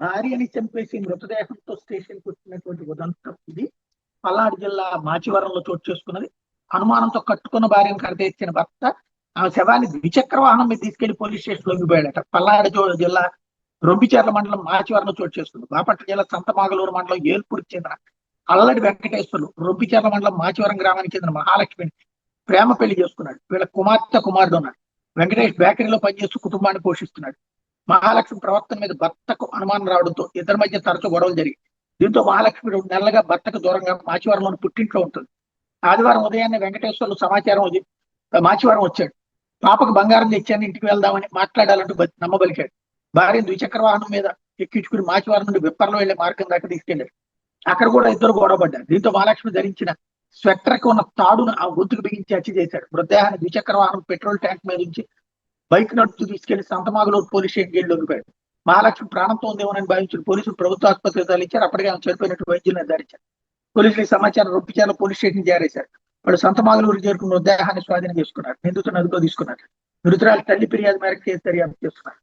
భార్యని చంపేసి మృతదేహంతో స్టేషన్కి వచ్చినటువంటి ఉదంతం ఇది. పల్నాడు జిల్లా మాచివరంలో చోటు చేసుకున్నది. అనుమానంతో కట్టుకున్న భార్యను కడతీర్చిన భర్త ఆమె శవాన్ని ద్విచక్ర వాహనం మీద తీసుకెళ్లి పోలీస్ స్టేషన్ లోకి పోయాడట. పల్నాడు జిల్లా రొంపిచెర్ల మండలం మాచివరంలో చోటు చేసుకుంది. బాపట్ల జిల్లా సంతమాగలూరు మండలం ఏల్పూరికి చెందిన అల్లడి వెంకటేశ్వర్లు రొంపిచెర్ల మండలం మాచివరం గ్రామానికి చెందిన మహాలక్ష్మిని ప్రేమ పెళ్లి చేసుకున్నాడు. వీళ్ళ కుమారుడు ఉన్నాడు. వెంకటేష్ బేకరీలో పనిచేస్తూ కుటుంబాన్ని పోషిస్తున్నాడు. మహాలక్ష్మి ప్రవర్తన మీద భర్తకు అనుమానం రావడంతో ఇద్దరి మధ్య తరచు గొడవలు జరిగి దీంతో మహాలక్ష్మి 2 నెలలుగా భర్తకు దూరంగా మాచివరంలోని పుట్టింట్లో ఉంటుంది. ఆదివారం ఉదయాన్నే వెంకటేశ్వర్లు మాచివరం వచ్చాడు. పాపకు బంగారం తెచ్చాను, ఇంటికి వెళ్దామని మాట్లాడాలంటూ నమ్మబలికాడు. భార్యను ద్విచక్ర వాహనం మీద ఎక్కించుకుని మాచివరం నుండి విప్పర్లో వెళ్లే మార్గం దాకా తీసుకెళ్లాడు. అక్కడ కూడా ఇద్దరు గొడవపడ్డారు. దీంతో మహాలక్ష్మి ధరించిన స్వెట్టర్కి ఉన్న తాడును ఆ గొంతుకు బిగించి హత్య చేశాడు. మృతదేహాన్ని ద్విచక్ర వాహనం పెట్రోల్ ట్యాంక్ మీద నుంచి బైక్ నడుపుతూ తీసుకెళ్లి సంతమాగలూరు పోలీస్ స్టేషన్ జైల్లో పోయాడు. మహాలక్ష్మి ప్రాణంతో ఉందేమోనని భావించిన పోలీసులు ప్రభుత్వ ఆసుపత్రికి తరలించారు. అప్పటికే ఆమె చనిపోయినట్టు వైద్యులు నిర్ధారించారు. పోలీసులు ఈ సమాచారం రొంపిచెర్ల పోలీస్ స్టేషన్ చేరేశారు. వాళ్ళు సంతమాగలూరు చేరుకున్న మృతదేహాన్ని స్వాధీనం చేసుకున్నారు. నిందితులను అదుపులో తీసుకున్నారు. మృతురాలి తల్లి ఫిర్యాదు మేరకు కేసు దర్యాప్తు చేస్తున్నారు.